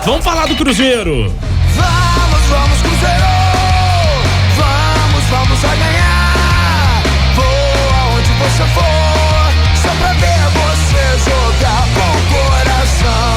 Vamos falar do Cruzeiro. Vamos Cruzeiro, vamos a ganhar. Vou aonde você for, só pra ver você jogar com coração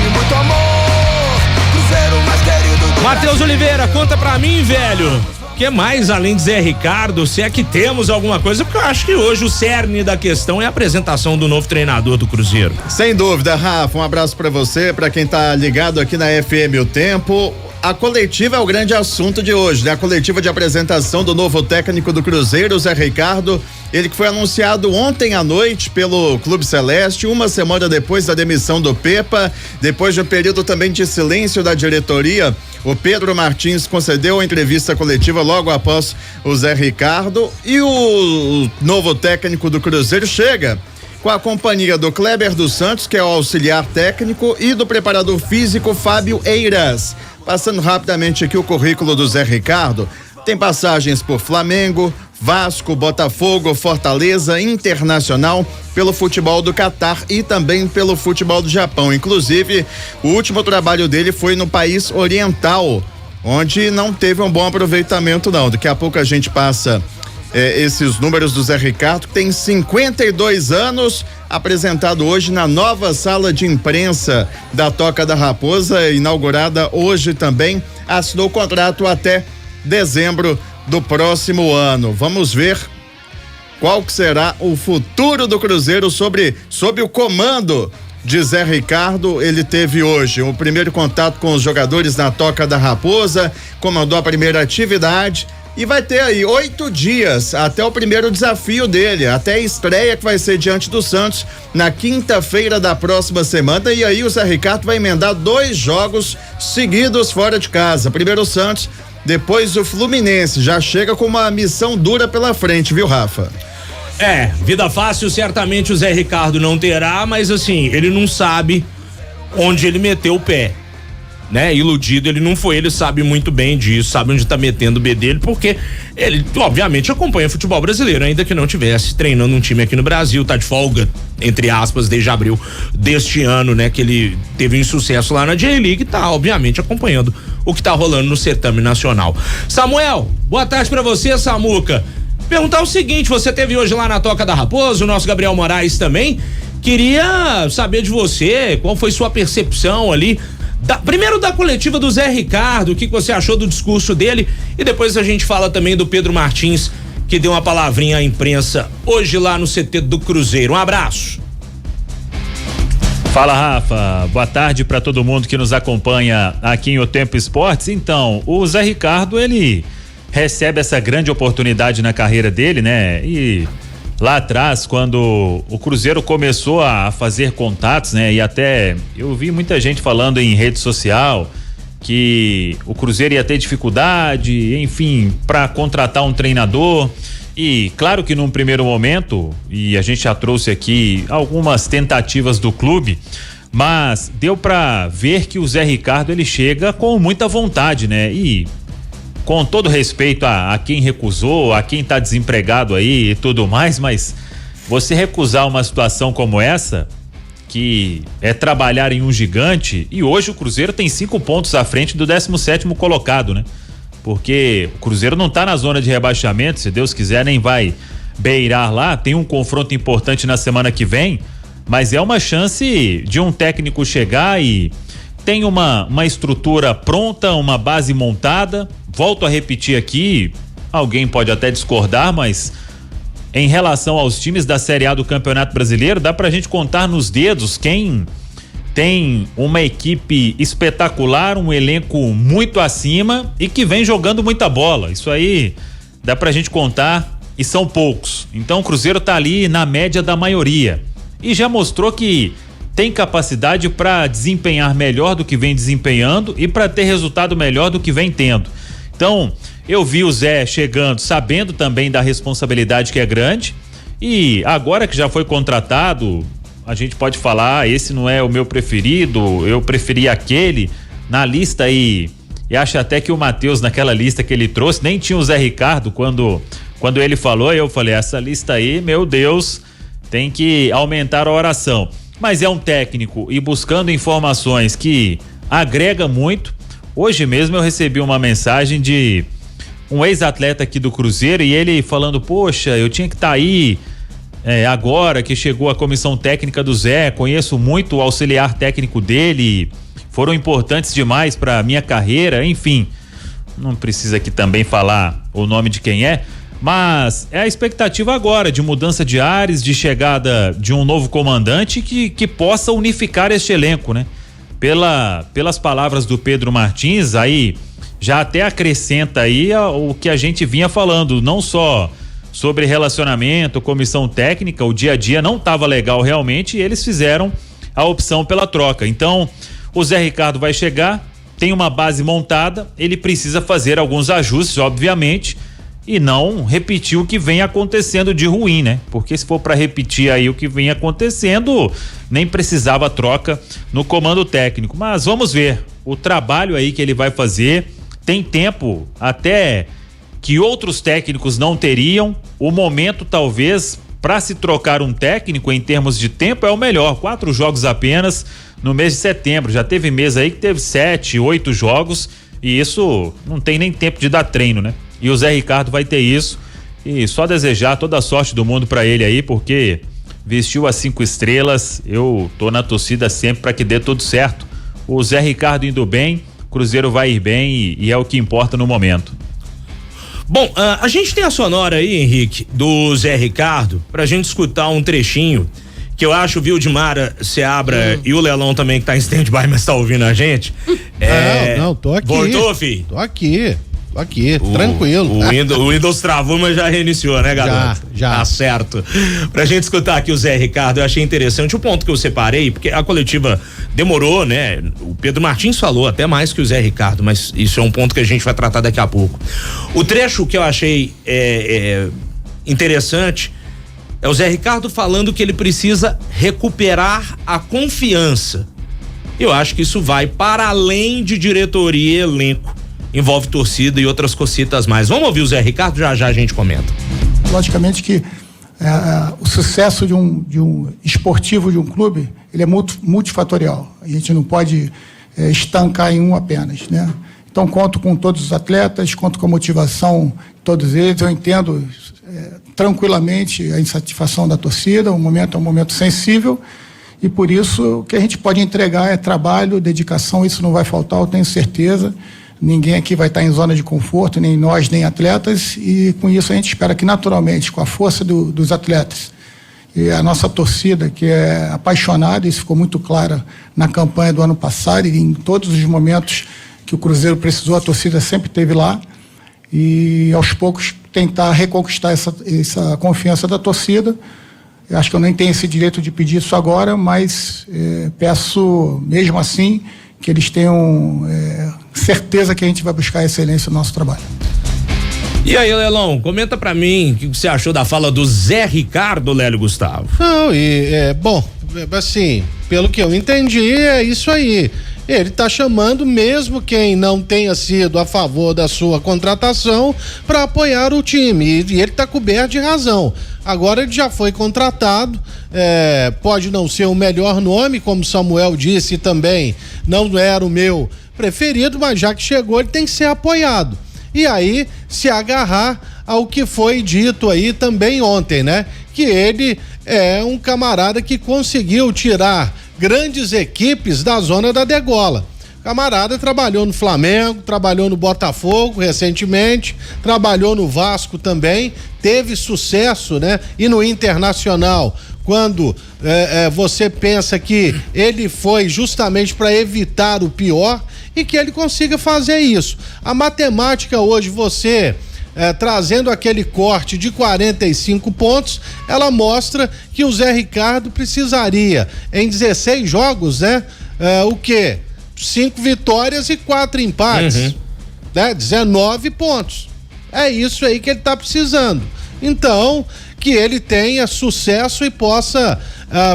e muito amor. Cruzeiro mais querido do Matheus Oliveira, conta pra mim, velho. O que mais além de Zé Ricardo, se é que temos alguma coisa, porque eu acho que hoje o cerne da questão é a apresentação do novo treinador do Cruzeiro. Sem dúvida, Rafa, um abraço pra você, pra quem tá ligado aqui na FM O Tempo. A coletiva é o grande assunto de hoje, né? A coletiva de apresentação do novo técnico do Cruzeiro, Zé Ricardo, ele que foi anunciado ontem à noite pelo Clube Celeste, uma semana depois da demissão do Pepa, depois de um período também de silêncio da diretoria. O Pedro Martins concedeu a entrevista coletiva logo após o Zé Ricardo, e o novo técnico do Cruzeiro chega com a companhia do Kleber dos Santos, que é o auxiliar técnico, e do preparador físico Fábio Eiras. Passando rapidamente aqui o currículo do Zé Ricardo, tem passagens por Flamengo, Vasco, Botafogo, Fortaleza, Internacional, pelo futebol do Catar e também pelo futebol do Japão. Inclusive, o último trabalho dele foi no país oriental, onde não teve um bom aproveitamento não. Daqui a pouco a gente passa esses números do Zé Ricardo, que tem 52 anos, apresentado hoje na nova sala de imprensa da Toca da Raposa, inaugurada hoje também. Assinou o contrato até dezembro do próximo ano. Vamos ver qual que será o futuro do Cruzeiro sob o comando de Zé Ricardo. Ele teve hoje o primeiro contato com os jogadores na Toca da Raposa, comandou a primeira atividade e vai ter aí 8 dias até o primeiro desafio dele, até a estreia que vai ser diante do Santos na quinta-feira da próxima semana. E aí o Zé Ricardo vai emendar 2 jogos seguidos fora de casa. Primeiro o Santos, depois o Fluminense. Já chega com uma missão dura pela frente, viu, Rafa? Vida fácil certamente o Zé Ricardo não terá, mas assim, ele não sabe onde ele meteu o pé, né? Iludido ele não foi, ele sabe muito bem disso, sabe onde tá metendo o B dele, porque ele obviamente acompanha futebol brasileiro, ainda que não tivesse treinando um time aqui no Brasil, tá de folga, entre aspas, desde abril deste ano, né? Que ele teve um insucesso lá na J-League, tá obviamente acompanhando o que tá rolando no certame nacional. Samuel, boa tarde pra você, Samuca. Perguntar o seguinte, você teve hoje lá na Toca da Raposa, o nosso Gabriel Moraes também, queria saber de você, qual foi sua percepção ali, primeiro da coletiva do Zé Ricardo, o que você achou do discurso dele, e depois a gente fala também do Pedro Martins, que deu uma palavrinha à imprensa hoje lá no CT do Cruzeiro. Um abraço. Fala, Rafa, boa tarde para todo mundo que nos acompanha aqui em O Tempo Esportes. Então, o Zé Ricardo, ele recebe essa grande oportunidade na carreira dele, né? E lá atrás, quando o Cruzeiro começou a fazer contatos, né? E até eu vi muita gente falando em rede social que o Cruzeiro ia ter dificuldade, enfim, para contratar um treinador. E claro que num primeiro momento, e a gente já trouxe aqui algumas tentativas do clube, mas deu para ver que o Zé Ricardo ele chega com muita vontade, né? E com todo respeito a quem recusou, a quem tá desempregado aí e tudo mais, mas você recusar uma situação como essa, que é trabalhar em um gigante, e hoje o Cruzeiro tem 5 pontos à frente do 17º colocado, né? Porque o Cruzeiro não tá na zona de rebaixamento, se Deus quiser nem vai beirar lá, tem um confronto importante na semana que vem, mas é uma chance de um técnico chegar e tem uma estrutura pronta, uma base montada. Volto a repetir aqui, alguém pode até discordar, mas em relação aos times da Série A do Campeonato Brasileiro, dá pra gente contar nos dedos quem tem uma equipe espetacular, um elenco muito acima e que vem jogando muita bola. Isso aí dá pra gente contar e são poucos. Então o Cruzeiro tá ali na média da maioria e já mostrou que tem capacidade para desempenhar melhor do que vem desempenhando e para ter resultado melhor do que vem tendo. Então, eu vi o Zé chegando, sabendo também da responsabilidade que é grande, e agora que já foi contratado, a gente pode falar, esse não é o meu preferido, eu preferi aquele, na lista aí, e acho até que o Matheus, naquela lista que ele trouxe, nem tinha o Zé Ricardo, quando ele falou, eu falei, essa lista aí, meu Deus, tem que aumentar a oração. Mas é um técnico e buscando informações que agrega muito. Hoje mesmo eu recebi uma mensagem de um ex-atleta aqui do Cruzeiro e ele falando, poxa, eu tinha que estar aí agora que chegou a comissão técnica do Zé, conheço muito o auxiliar técnico dele, foram importantes demais para minha carreira, enfim, não precisa aqui também falar o nome de quem é, mas é a expectativa agora de mudança de ares, de chegada de um novo comandante que possa unificar este elenco, né? Pelas palavras do Pedro Martins, aí já até acrescenta aí o que a gente vinha falando, não só sobre relacionamento, comissão técnica, o dia a dia não estava legal realmente e eles fizeram a opção pela troca. Então, o Zé Ricardo vai chegar, tem uma base montada, ele precisa fazer alguns ajustes, obviamente, e não repetir o que vem acontecendo de ruim, né? Porque se for para repetir aí o que vem acontecendo, nem precisava troca no comando técnico. Mas vamos ver o trabalho aí que ele vai fazer. Tem tempo até que outros técnicos não teriam. O momento talvez para se trocar um técnico em termos de tempo é o melhor. 4 jogos apenas no mês de setembro. Já teve mês aí que teve 7, 8 jogos e isso não tem nem tempo de dar treino, né? E o Zé Ricardo vai ter isso e só desejar toda a sorte do mundo para ele aí, porque vestiu as 5 estrelas, eu tô na torcida sempre para que dê tudo certo. O Zé Ricardo indo bem, o Cruzeiro vai ir bem e é o que importa no momento. Bom, a gente tem a sonora aí, Henrique, do Zé Ricardo, pra gente escutar um trechinho que eu acho, viu, Dimara, Seabra e o Lelão também que tá em stand-by, mas tá ouvindo a gente. Não, tô aqui. Voltou, filho? Tô aqui, tranquilo. O Windows travou, mas já reiniciou, né, garoto? Já. Tá certo. Pra gente escutar aqui o Zé Ricardo, eu achei interessante o ponto que eu separei, porque a coletiva demorou, né? O Pedro Martins falou até mais que o Zé Ricardo, mas isso é um ponto que a gente vai tratar daqui a pouco. O trecho que eu achei interessante é o Zé Ricardo falando que ele precisa recuperar a confiança. Eu acho que isso vai para além de diretoria e elenco. Envolve torcida e outras cositas mais. Vamos ouvir o Zé Ricardo, já a gente comenta. Logicamente que o sucesso de um esportivo de um clube, ele é multifatorial. A gente não pode estancar em um apenas, né? Então conto com todos os atletas, conto com a motivação de todos eles. Eu entendo tranquilamente a insatisfação da torcida. O momento é um momento sensível e por isso o que a gente pode entregar é trabalho, dedicação. Isso não vai faltar, eu tenho certeza. Ninguém aqui vai estar em zona de conforto, nem nós, nem atletas, e com isso a gente espera que naturalmente, com a força dos atletas e a nossa torcida, que é apaixonada, isso ficou muito claro na campanha do ano passado e em todos os momentos que o Cruzeiro precisou, a torcida sempre esteve lá, e aos poucos tentar reconquistar essa confiança da torcida. Eu acho que eu nem tenho esse direito de pedir isso agora, mas peço mesmo assim que eles tenham certeza que a gente vai buscar a excelência no nosso trabalho. E aí, Lelão, comenta pra mim o que você achou da fala do Zé Ricardo, Lélio Gustavo. Não, bom, assim, pelo que eu entendi, é isso aí. Ele tá chamando mesmo quem não tenha sido a favor da sua contratação para apoiar o time, e ele tá coberto de razão. Agora ele já foi contratado, pode não ser o melhor nome, como Samuel disse também, não era o meu preferido, mas já que chegou ele tem que ser apoiado. E aí se agarrar ao que foi dito aí também ontem, né? Que ele é um camarada que conseguiu tirar grandes equipes da zona da degola. Camarada trabalhou no Flamengo, trabalhou no Botafogo recentemente, trabalhou no Vasco também, teve sucesso, né? E no Internacional, quando você pensa que ele foi justamente para evitar o pior e que ele consiga fazer isso. A matemática hoje, você trazendo aquele corte de 45 pontos, ela mostra que o Zé Ricardo precisaria, em 16 jogos, né? O quê? 5 vitórias e 4 empates, né? 19 pontos. É isso aí que ele tá precisando. Então, que ele tenha sucesso e possa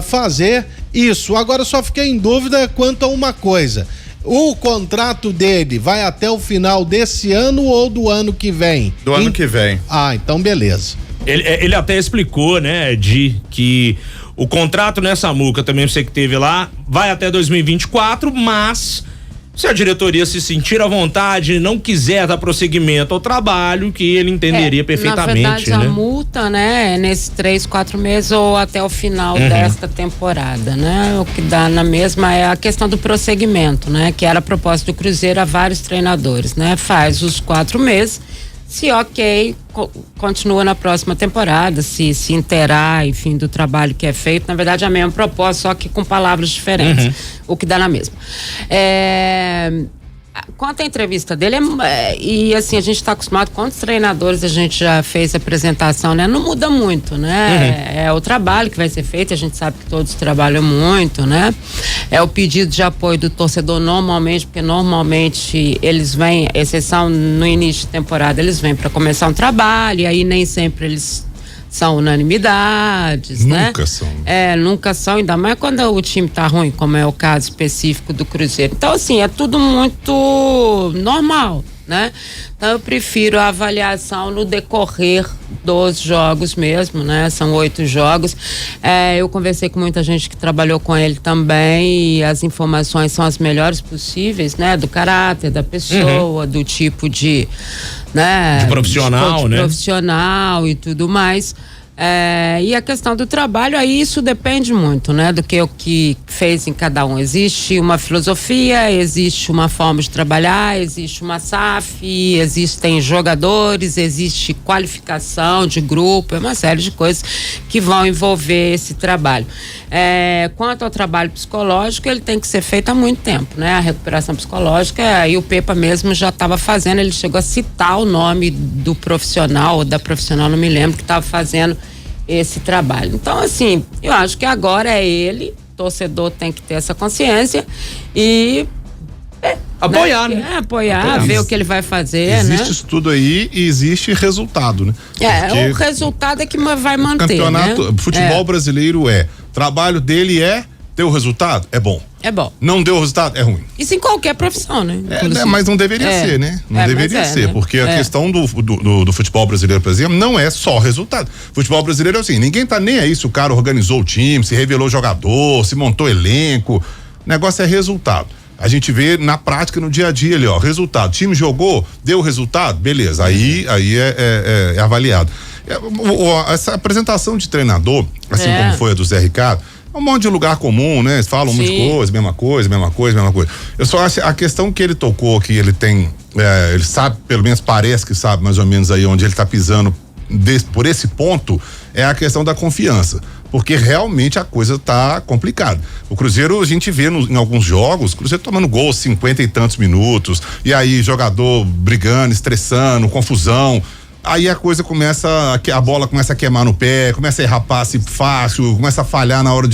fazer isso. Agora, só fiquei em dúvida quanto a uma coisa. O contrato dele vai até o final desse ano ou do ano que vem? Do ano que vem. Ah, então beleza. Ele até explicou, né, que o contrato nessa Samuca, também você que teve lá, vai até 2024, mas Se a diretoria se sentir à vontade e não quiser dar prosseguimento ao trabalho, que ele entenderia perfeitamente, na verdade, né? a multa, né, é nesses 3-4 meses ou até o final desta temporada, né? O que dá na mesma é a questão do prosseguimento, né? Que era a proposta do Cruzeiro a vários treinadores, né? Faz os 4 meses, se ok, continua na próxima temporada, se inteirar, enfim, do trabalho que é feito. Na verdade, a mesma proposta, só que com palavras diferentes, o que dá na mesma. Quanto à entrevista dele, e assim, a gente está acostumado, quantos treinadores a gente já fez apresentação, né? Não muda muito, né? É o trabalho que vai ser feito, a gente sabe que todos trabalham muito, né? É o pedido de apoio do torcedor normalmente, porque normalmente eles vêm, exceção no início de temporada, eles vêm para começar um trabalho, e aí nem sempre eles são unanimidades, né? Nunca são. Nunca são, ainda mais quando o time tá ruim, como é o caso específico do Cruzeiro. Então, assim, é tudo muito normal, né? Então, eu prefiro a avaliação no decorrer dos jogos mesmo, né? São 8 jogos. Eu conversei com muita gente que trabalhou com ele também, e as informações são as melhores possíveis, né? Do caráter da pessoa, do tipo de, né? De profissional, de né? profissional e tudo mais. E a questão do trabalho, aí isso depende muito, né? Do que o que fez em cada um. Existe uma filosofia, existe uma forma de trabalhar, existe uma SAF, existem jogadores, existe qualificação de grupo, é uma série de coisas que vão envolver esse trabalho. Quanto ao trabalho psicológico, ele tem que ser feito há muito tempo, né? A recuperação psicológica, aí o Pepa mesmo já estava fazendo, ele chegou a citar o nome do profissional ou da profissional, não me lembro, que estava fazendo esse trabalho. Então, assim, eu acho que agora é ele, torcedor tem que ter essa consciência e apoiar, né? Apoiar, ver o que ele vai fazer, existe né? isso tudo aí e existe resultado, né? O resultado é que vai manter, campeonato, né? futebol brasileiro trabalho dele ter o resultado, é bom. É bom. Não deu o resultado, é ruim. Isso em qualquer profissão, né? Mas não deveria ser, né? Não deveria ser, né? Porque a questão do futebol brasileiro, por exemplo, não é só resultado. Futebol brasileiro é assim, ninguém tá nem aí se o cara organizou o time, se revelou jogador, se montou elenco. O negócio é resultado. A gente vê na prática, no dia a dia ali, ó, resultado. O time jogou, deu resultado, beleza. Aí é avaliado. Essa apresentação de treinador, assim como foi a do Zé Ricardo, um monte de lugar comum, né? Eles falam um monte de coisa, mesma coisa. Eu só acho a questão que ele tocou, que ele tem, ele sabe, pelo menos parece que sabe mais ou menos aí onde ele tá pisando por esse ponto, é a questão da confiança. Porque realmente a coisa tá complicada. O Cruzeiro, a gente vê em alguns jogos, o Cruzeiro tomando gol 50 e tantos minutos, e aí jogador brigando, estressando, confusão. Aí a coisa a bola começa a queimar no pé, começa a errar passe fácil, começa a falhar na hora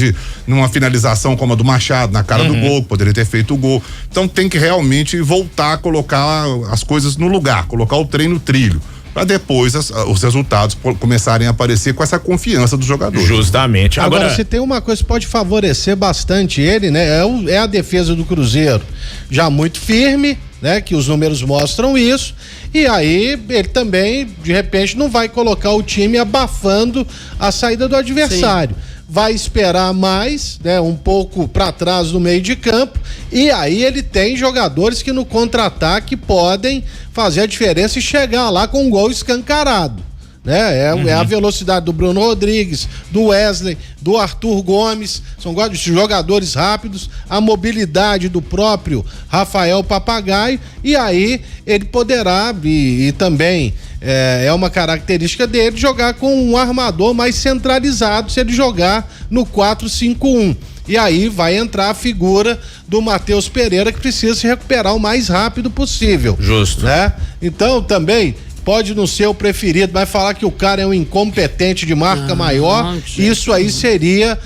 numa finalização como a do Machado, na cara do gol, poderia ter feito o gol. Então tem que realmente voltar a colocar as coisas no lugar, colocar o trem no trilho, para depois os resultados começarem a aparecer com essa confiança do jogador. Justamente. Agora, se tem uma coisa que pode favorecer bastante ele, né? É a defesa do Cruzeiro, já muito firme, né? Que os números mostram isso, e aí ele também, de repente, não vai colocar o time abafando a saída do adversário. Sim. Vai esperar mais, né? Um pouco para trás do meio de campo, e aí ele tem jogadores que no contra-ataque podem fazer a diferença e chegar lá com um gol escancarado, né? É a velocidade do Bruno Rodrigues, do Wesley, do Arthur Gomes, são jogadores rápidos, a mobilidade do próprio Rafael Papagaio, e aí ele poderá, e também é uma característica dele, jogar com um armador mais centralizado se ele jogar no 4-5-1. E aí vai entrar a figura do Matheus Pereira, que precisa se recuperar o mais rápido possível. Justo. Né? Então também pode não ser o preferido, mas falar que o cara é um incompetente de marca maior, isso aí seria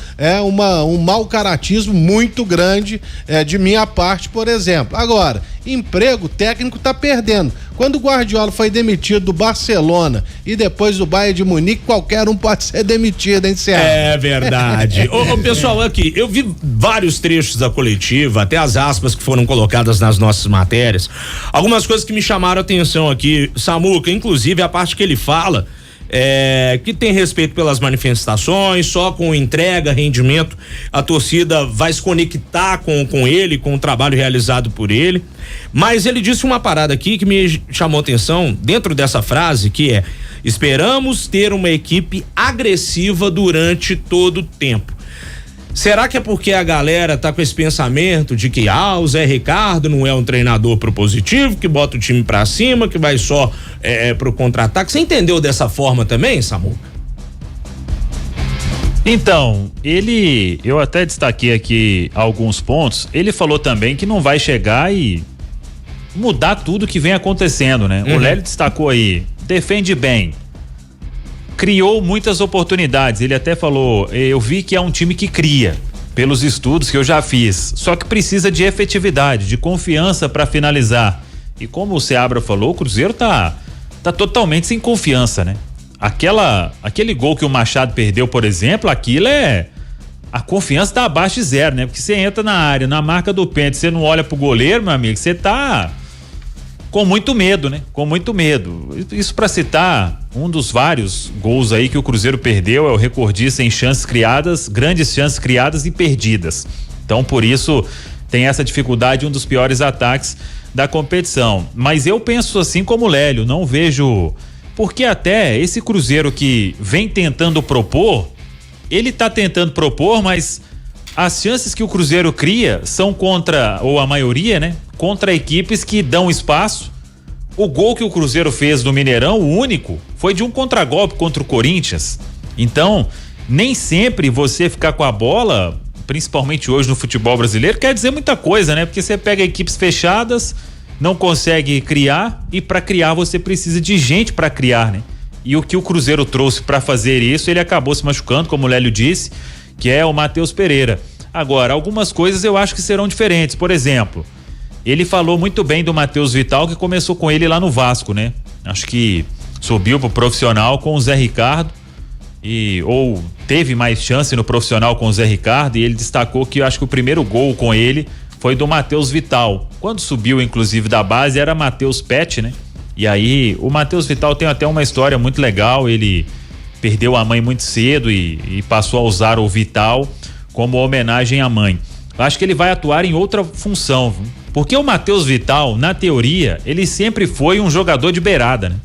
um mau caratismo muito grande de minha parte, por exemplo. Agora, emprego o técnico tá perdendo. Quando o Guardiola foi demitido do Barcelona e depois do Bayern de Munique, qualquer um pode ser demitido, hein, César? É verdade. Ô, pessoal, aqui, eu vi vários trechos da coletiva, até as aspas que foram colocadas nas nossas matérias. Algumas coisas que me chamaram a atenção aqui, Samuca, inclusive a parte que ele fala que tem respeito pelas manifestações, só com entrega, rendimento, a torcida vai se conectar com ele, com o trabalho realizado por ele. Mas ele disse uma parada aqui que me chamou atenção dentro dessa frase, que é: esperamos ter uma equipe agressiva durante todo o tempo. Será que é porque a galera tá com esse pensamento de que o Zé Ricardo não é um treinador propositivo, que bota o time pra cima, que vai só pro contra-ataque? Você entendeu dessa forma também, Samuca? Então, eu até destaquei aqui alguns pontos. Ele falou também que não vai chegar e mudar tudo que vem acontecendo, né? O Lélio destacou aí, defende bem, criou muitas oportunidades. Ele até falou, eu vi que é um time que cria, pelos estudos que eu já fiz, só que precisa de efetividade, de confiança para finalizar. E como o Seabra falou, o Cruzeiro tá totalmente sem confiança, né? Aquele gol que o Machado perdeu, por exemplo, aquilo a confiança tá abaixo de zero, né? Porque você entra na área, na marca do pênalti, você não olha pro goleiro, meu amigo, você tá com muito medo, né? Com muito medo. Isso para citar um dos vários gols aí que o Cruzeiro perdeu, é o recordista em chances criadas, grandes chances criadas e perdidas. Então, por isso, tem essa dificuldade, um dos piores ataques da competição. Mas eu penso assim como o Lélio, não vejo, porque até esse Cruzeiro que vem tentando propor, ele tá tentando propor, mas as chances que o Cruzeiro cria são contra, ou a maioria, né? Contra equipes que dão espaço. O gol que o Cruzeiro fez no Mineirão, o único, foi de um contragolpe contra o Corinthians. Então, nem sempre você ficar com a bola, principalmente hoje no futebol brasileiro, quer dizer muita coisa, né? Porque você pega equipes fechadas, não consegue criar, e para criar você precisa de gente para criar, né? E o que o Cruzeiro trouxe para fazer isso, ele acabou se machucando, como o Lélio disse, que é o Matheus Pereira. Agora, algumas coisas eu acho que serão diferentes. Por exemplo, ele falou muito bem do Matheus Vital, que começou com ele lá no Vasco, né? Acho que subiu pro profissional com o Zé Ricardo ou teve mais chance no profissional com o Zé Ricardo, e ele destacou que eu acho que o primeiro gol com ele foi do Matheus Vital. Quando subiu, inclusive, da base, era Matheus Pet, né? E aí, o Matheus Vital tem até uma história muito legal, ele perdeu a mãe muito cedo e passou a usar o Vital como homenagem à mãe. Eu acho que ele vai atuar em outra função, porque o Matheus Vital, na teoria, ele sempre foi um jogador de beirada, né?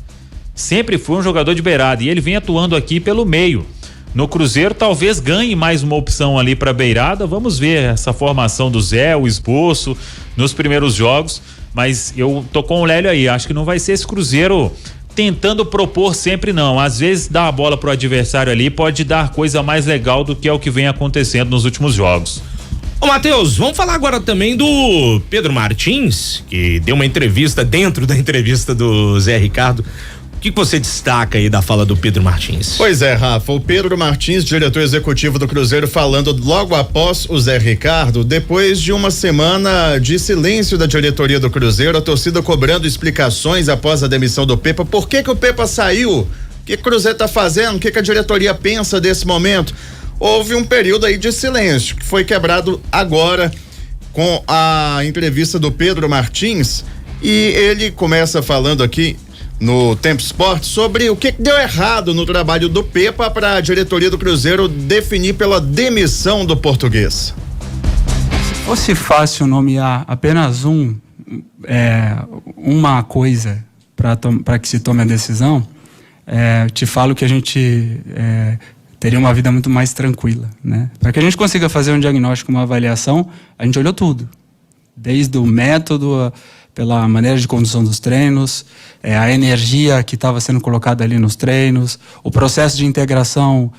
Sempre foi um jogador de beirada, e ele vem atuando aqui pelo meio. No Cruzeiro talvez ganhe mais uma opção ali para beirada, vamos ver essa formação do Zé, o esboço nos primeiros jogos, mas eu tô com o Lélio aí, acho que não vai ser esse Cruzeiro tentando propor sempre, não. Às vezes dar a bola pro adversário ali pode dar coisa mais legal do que é o que vem acontecendo nos últimos jogos. Ô Matheus, vamos falar agora também do Pedro Martins, que deu uma entrevista dentro da entrevista do Zé Ricardo. O que você destaca aí da fala do Pedro Martins? Pois é, Rafa, o Pedro Martins, diretor executivo do Cruzeiro, falando logo após o Zé Ricardo, depois de uma semana de silêncio da diretoria do Cruzeiro, a torcida cobrando explicações após a demissão do Pepa. Por que o Pepa saiu? O que o Cruzeiro tá fazendo? O que a diretoria pensa desse momento? Houve um período aí de silêncio, que foi quebrado agora com a entrevista do Pedro Martins, e ele começa falando aqui no Tempo Esporte sobre o que deu errado no trabalho do Pepa para a diretoria do Cruzeiro definir pela demissão do português. Se fosse fácil nomear apenas uma coisa para que se tome a decisão, te falo que a gente teria uma vida muito mais tranquila, né? Para que a gente consiga fazer um diagnóstico, uma avaliação, a gente olhou tudo, desde o método, pela maneira de condução dos treinos, a energia que estava sendo colocada ali nos treinos, o processo de integração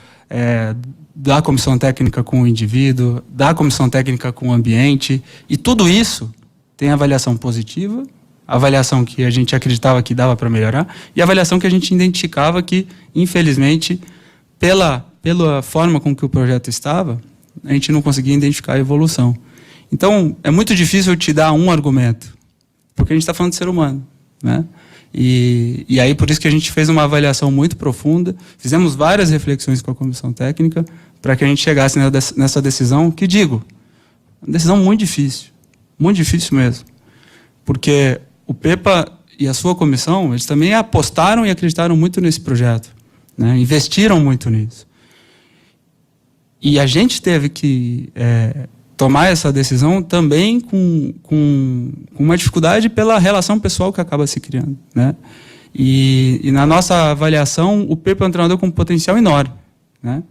da comissão técnica com o indivíduo, da comissão técnica com o ambiente, e tudo isso tem avaliação positiva, avaliação que a gente acreditava que dava para melhorar, e avaliação que a gente identificava que, infelizmente, pela forma com que o projeto estava, a gente não conseguia identificar a evolução. Então, é muito difícil te dar um argumento, porque a gente está falando de ser humano, né? E aí, por isso que a gente fez uma avaliação muito profunda, fizemos várias reflexões com a comissão técnica, para que a gente chegasse nessa decisão, que digo, uma decisão muito difícil mesmo, porque o Pepa e a sua comissão, eles também apostaram e acreditaram muito nesse projeto. né? Investiram muito nisso. E a gente teve que tomar essa decisão também com uma dificuldade pela relação pessoal que acaba se criando, né? E na nossa avaliação, o Pepa é um treinador com um potencial enorme, né?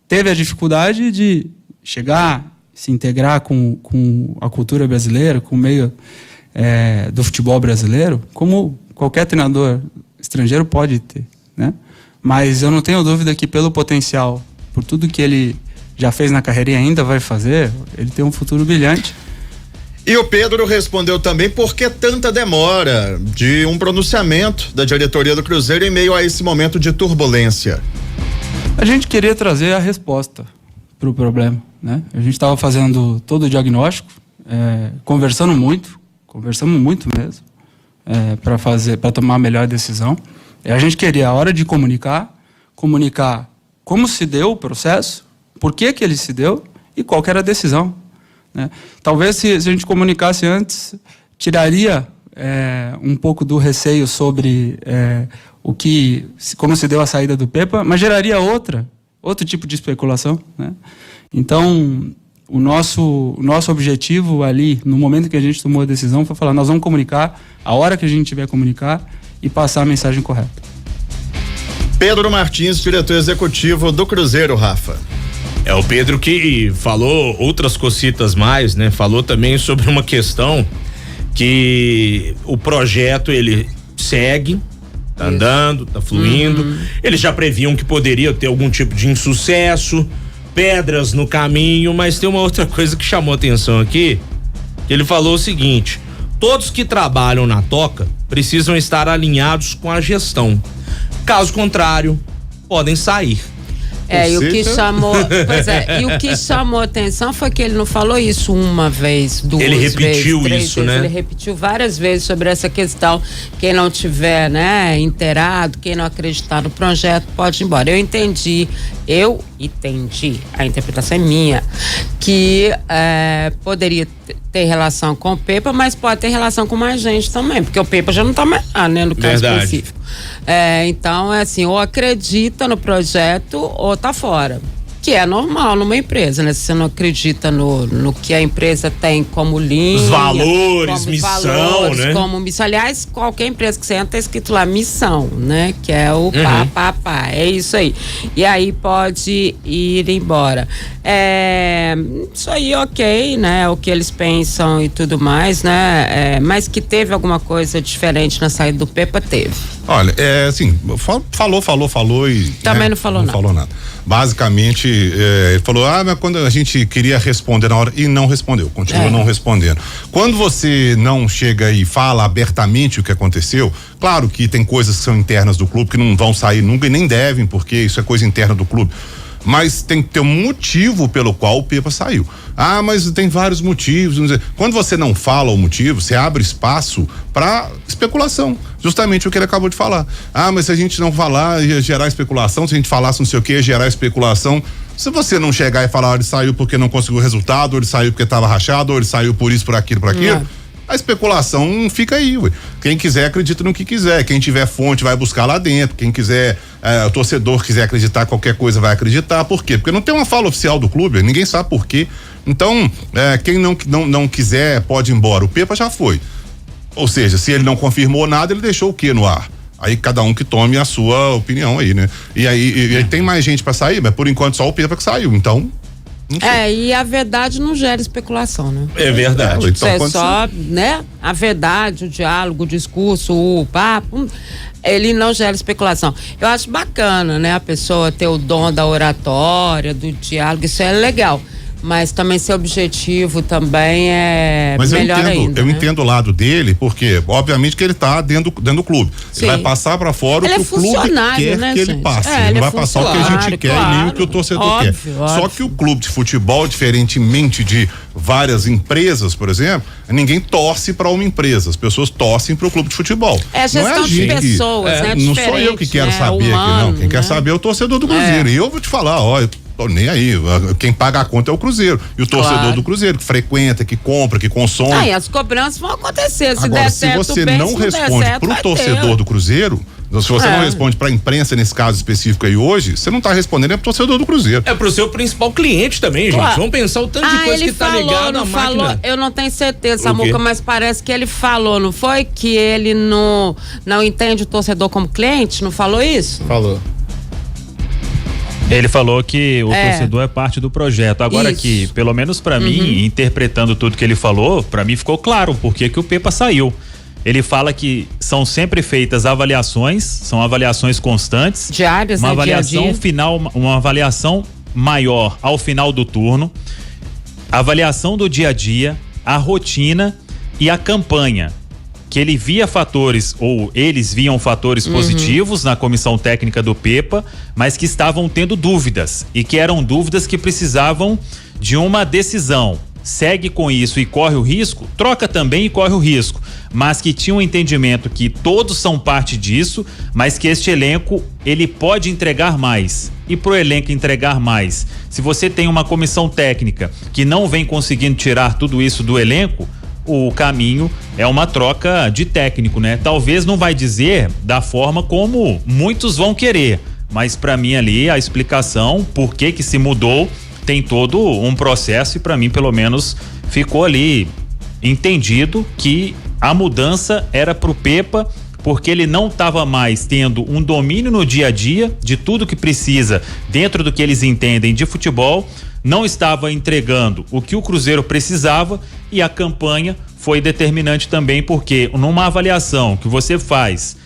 Teve a dificuldade de chegar, se integrar com a cultura brasileira, com o meio do futebol brasileiro, como qualquer treinador estrangeiro pode ter, né? Mas eu não tenho dúvida que pelo potencial, por tudo que ele já fez na carreira e ainda vai fazer, ele tem um futuro brilhante. E o Pedro respondeu também por que tanta demora de um pronunciamento da diretoria do Cruzeiro em meio a esse momento de turbulência. A gente queria trazer a resposta para o problema, né? A gente estava fazendo todo o diagnóstico, conversamos muito mesmo, para tomar a melhor decisão. E a gente queria, a hora de comunicar como se deu o processo, por que ele se deu e qual que era a decisão, né? Talvez se a gente comunicasse antes, tiraria um pouco do receio sobre como se deu a saída do Pepa, mas geraria outro tipo de especulação, né? Então, o nosso objetivo ali, no momento que a gente tomou a decisão, foi falar, nós vamos comunicar a hora que a gente tiver comunicar e passar a mensagem correta. Pedro Martins, diretor executivo do Cruzeiro, Rafa. É o Pedro que falou outras cositas mais, né? Falou também sobre uma questão que o projeto ele segue, tá andando, tá fluindo. Eles já previam que poderia ter algum tipo de insucesso, pedras no caminho, mas tem uma outra coisa que chamou atenção aqui, que ele falou o seguinte: todos que trabalham na toca precisam estar alinhados com a gestão. Caso contrário, podem sair. E o que chamou atenção foi que ele não falou isso uma vez, duas vezes. Ele repetiu isso, né? Ele repetiu várias vezes sobre essa questão. Quem não tiver, né, inteirado, quem não acreditar no projeto, pode ir embora. Eu entendi, a interpretação é minha, que poderia ter relação com o Pepa, mas pode ter relação com mais gente também, porque o Pepa já não tá mais lá, né, no caso específico. Então, assim, ou acredita no projeto ou tá fora. Que é normal numa empresa, né? Se você não acredita no que a empresa tem como linha, os valores, missão, né? Como missão. Aliás, qualquer empresa que você entra, tá escrito lá missão, né? Que é o pá. É isso aí. E aí pode ir embora. Isso aí, ok, né? O que eles pensam e tudo mais, né? Mas que teve alguma coisa diferente na saída do Pepa, teve. Olha, assim, falou e... Também não falou nada. Não falou nada. Basicamente, ele falou, mas quando a gente queria responder na hora, e não respondeu, continua não respondendo. Quando você não chega e fala abertamente o que aconteceu, claro que tem coisas que são internas do clube, que não vão sair nunca e nem devem, porque isso é coisa interna do clube. Mas tem que ter um motivo pelo qual o Pepa saiu. Mas tem vários motivos. Quando você não fala o motivo, você abre espaço para especulação. Justamente o que ele acabou de falar. Mas se a gente não falar, ia gerar especulação. Se a gente falasse não sei o que, ia gerar especulação. Se você não chegar e falar, ele saiu porque não conseguiu o resultado, ou ele saiu porque estava rachado, ou ele saiu por isso, por aquilo, a especulação fica aí, ué. Quem quiser acredita no que quiser, quem tiver fonte vai buscar lá dentro, quem quiser, o torcedor quiser acreditar qualquer coisa vai acreditar. Por quê? Porque não tem uma fala oficial do clube, ninguém sabe por quê. Então, quem não quiser pode ir embora. O Pepa já foi. Ou seja, se ele não confirmou nada, ele deixou o quê no ar? Aí cada um que tome a sua opinião aí, né? E aí tem mais gente pra sair, mas por enquanto só o Pepa que saiu, então... E a verdade não gera especulação, né? É verdade. Então, é só, né? A verdade, o diálogo, o discurso, o papo, ele não gera especulação. Eu acho bacana, né? A pessoa ter o dom da oratória, do diálogo, isso é legal. Mas também seu objetivo também é melhor ainda. Eu entendo o lado dele, porque obviamente que ele tá dentro do clube. Sim. Ele vai passar para fora ele o que o clube quer, né, que ele passe. Ele não vai passar o que a gente quer e nem o que o torcedor quer. Só que o clube de futebol, diferentemente de várias empresas, por exemplo, ninguém torce para uma empresa. As pessoas torcem para o clube de futebol. É gestão de pessoas, né? Não sou eu que quero saber aqui, não. Quem quer saber é o torcedor do Cruzeiro. E eu vou te falar, tô nem aí, quem paga a conta é o Cruzeiro e o torcedor do Cruzeiro, que frequenta, que compra, que consome. E as cobranças vão acontecer, se agora, der certo se você não responde pro torcedor do Cruzeiro, Se você não responde pra imprensa nesse caso específico aí hoje, você não tá respondendo, é pro torcedor do Cruzeiro. É pro seu principal cliente também, gente. Vamos pensar o tanto de coisa que tá ligado à máquina. Eu não tenho certeza, Samuca, mas parece que ele falou, não foi? Que ele não entende o torcedor como cliente? Não falou isso? Falou. Ele falou que o torcedor é parte do projeto. Agora aqui, pelo menos pra mim, interpretando tudo que ele falou, pra mim ficou claro por que o Pepa saiu. Ele fala que são sempre feitas avaliações, são avaliações constantes. Diárias, uma né? avaliação dia final, uma avaliação maior ao final do turno, avaliação do dia a dia, a rotina e a campanha. Que ele via fatores, ou eles viam fatores positivos na comissão técnica do Pepa, mas que estavam tendo dúvidas e que eram dúvidas que precisavam de uma decisão. Segue com isso e corre o risco, troca também e corre o risco, mas que tinha um entendimento que todos são parte disso, mas que este elenco ele pode entregar mais. E pro elenco entregar mais, se você tem uma comissão técnica que não vem conseguindo tirar tudo isso do elenco, o caminho é uma troca de técnico, né? Talvez não vai dizer da forma como muitos vão querer, mas para mim ali a explicação por que se mudou tem todo um processo e para mim pelo menos ficou ali entendido que a mudança era pro Pepa porque ele não estava mais tendo um domínio no dia a dia de tudo que precisa dentro do que eles entendem de futebol, não estava entregando o que o Cruzeiro precisava e a campanha foi determinante também porque numa avaliação que você faz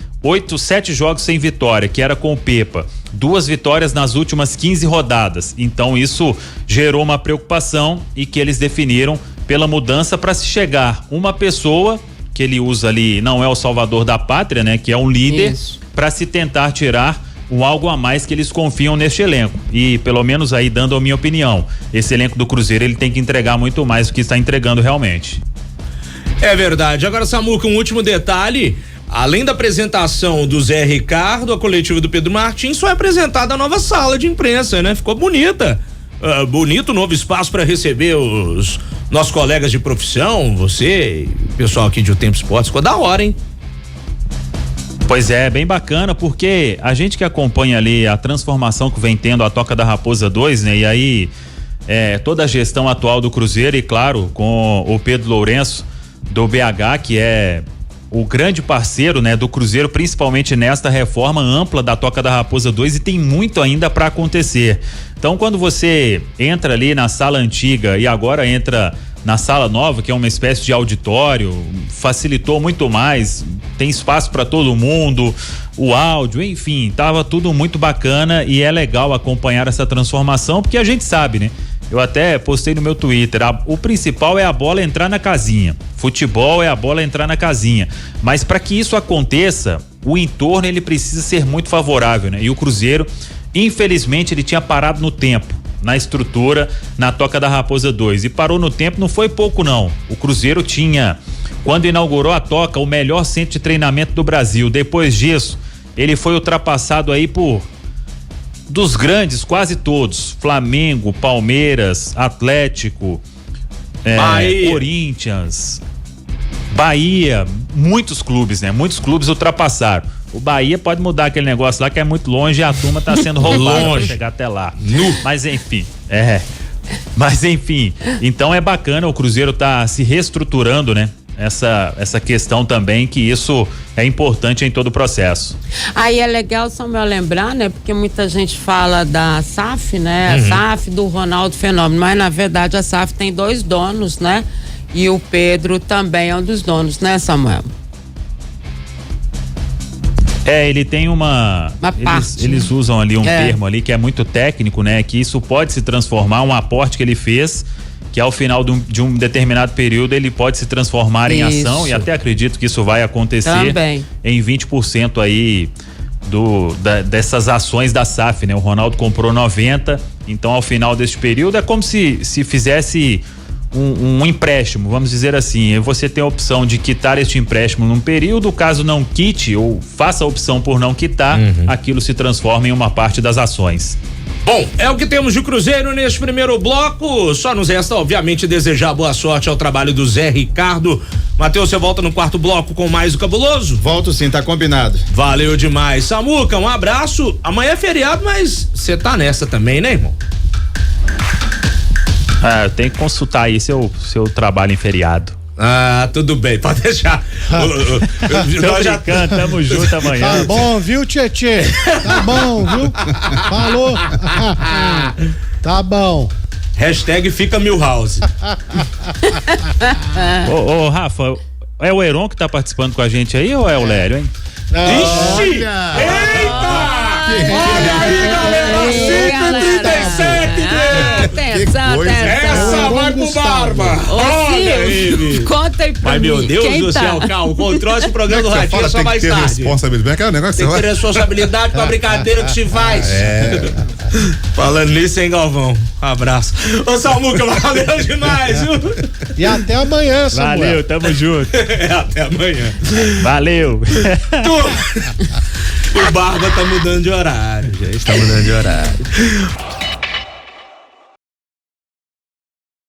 7 jogos sem vitória, que era com o Pepa, 2 vitórias nas últimas 15 rodadas. Então isso gerou uma preocupação e que eles definiram pela mudança para se chegar uma pessoa que ele usa ali, não é o salvador da pátria, né? Que é um líder, para se tentar tirar o algo a mais que eles confiam neste elenco. E pelo menos aí dando a minha opinião, esse elenco do Cruzeiro ele tem que entregar muito mais do que está entregando realmente. É verdade. Agora, Samuca, um último detalhe. Além da apresentação do Zé Ricardo, a coletiva do Pedro Martins, foi apresentada a nova sala de imprensa, né? Ficou bonita. Bonito novo espaço para receber os nossos colegas de profissão, você, o pessoal aqui de O Tempo Esportes. Ficou da hora, hein? Pois é, bem bacana, porque a gente que acompanha ali a transformação que vem tendo a Toca da Raposa 2, né? E aí, toda a gestão atual do Cruzeiro e, claro, com o Pedro Lourenço do BH, que é o grande parceiro, né, do Cruzeiro, principalmente nesta reforma ampla da Toca da Raposa 2 e tem muito ainda para acontecer. Então, quando você entra ali na sala antiga e agora entra na sala nova, que é uma espécie de auditório, facilitou muito mais, tem espaço para todo mundo, o áudio, enfim, tava tudo muito bacana e é legal acompanhar essa transformação, porque a gente sabe, né? Eu até postei no meu Twitter, o principal é a bola entrar na casinha. Futebol é a bola entrar na casinha. Mas para que isso aconteça, o entorno ele precisa ser muito favorável, né? E o Cruzeiro, infelizmente, ele tinha parado no tempo, na estrutura, na Toca da Raposa 2. E parou no tempo, não foi pouco não. O Cruzeiro tinha, quando inaugurou a Toca, o melhor centro de treinamento do Brasil. Depois disso, ele foi ultrapassado aí por dos grandes, quase todos, Flamengo, Palmeiras, Atlético, Corinthians, Bahia, muitos clubes, né? Muitos clubes ultrapassaram. O Bahia pode mudar aquele negócio lá que é muito longe e a turma tá sendo roubada pra chegar até lá. Mas enfim, então é bacana, o Cruzeiro tá se reestruturando, né? Essa questão também, que isso é importante em todo o processo. Aí é legal, Samuel, lembrar, né? Porque muita gente fala da SAF, né? A SAF do Ronaldo Fenômeno, mas na verdade a SAF tem 2 donos, né? E o Pedro também é um dos donos, né, Samuel? Ele tem uma parte, eles usam ali um termo ali que é muito técnico, né? Que isso pode se transformar, um aporte que ele fez, que ao final de um determinado período ele pode se transformar em ação, e até acredito que isso vai acontecer também em 20% aí dessas ações da SAF, né? O Ronaldo comprou 90, então ao final deste período é como se fizesse um empréstimo, vamos dizer assim, você tem a opção de quitar este empréstimo num período, caso não quite ou faça a opção por não quitar, aquilo se transforma em uma parte das ações. Bom, é o que temos de Cruzeiro neste primeiro bloco. Só nos resta, obviamente, desejar boa sorte ao trabalho do Zé Ricardo Matheus, você volta no quarto bloco com mais o Cabuloso? Volto sim, tá combinado. Valeu demais. Samuca, um abraço. Amanhã é feriado, mas você tá nessa também, né, irmão? Eu tenho que consultar aí seu trabalho em feriado. Ah, tudo bem, pode deixar. Tô brincando, tamo junto amanhã. Tá bom, viu, Tietê? Tá bom, viu? Falou. Tá bom. Hashtag fica Milhouse. Ô, Rafa, é o Heron que tá participando com a gente aí ou é o Lério, hein? Ixi! Eita! Olha aí, galera! 137, Atenção. essa vai pro Barba! Olha aí, conta aí pra mim. Mas, meu Deus quem do céu, calma. Controla esse programa do Radinho só mais tarde. Tem que ter responsabilidade com a brincadeira que se faz. Falando nisso, hein, Galvão? Um abraço. Ô, Samuca, valeu demais, viu? E até amanhã, Samuel. Valeu, tamo junto. Até amanhã. Valeu. O Barba tá mudando de horário, gente. Tá mudando de horário.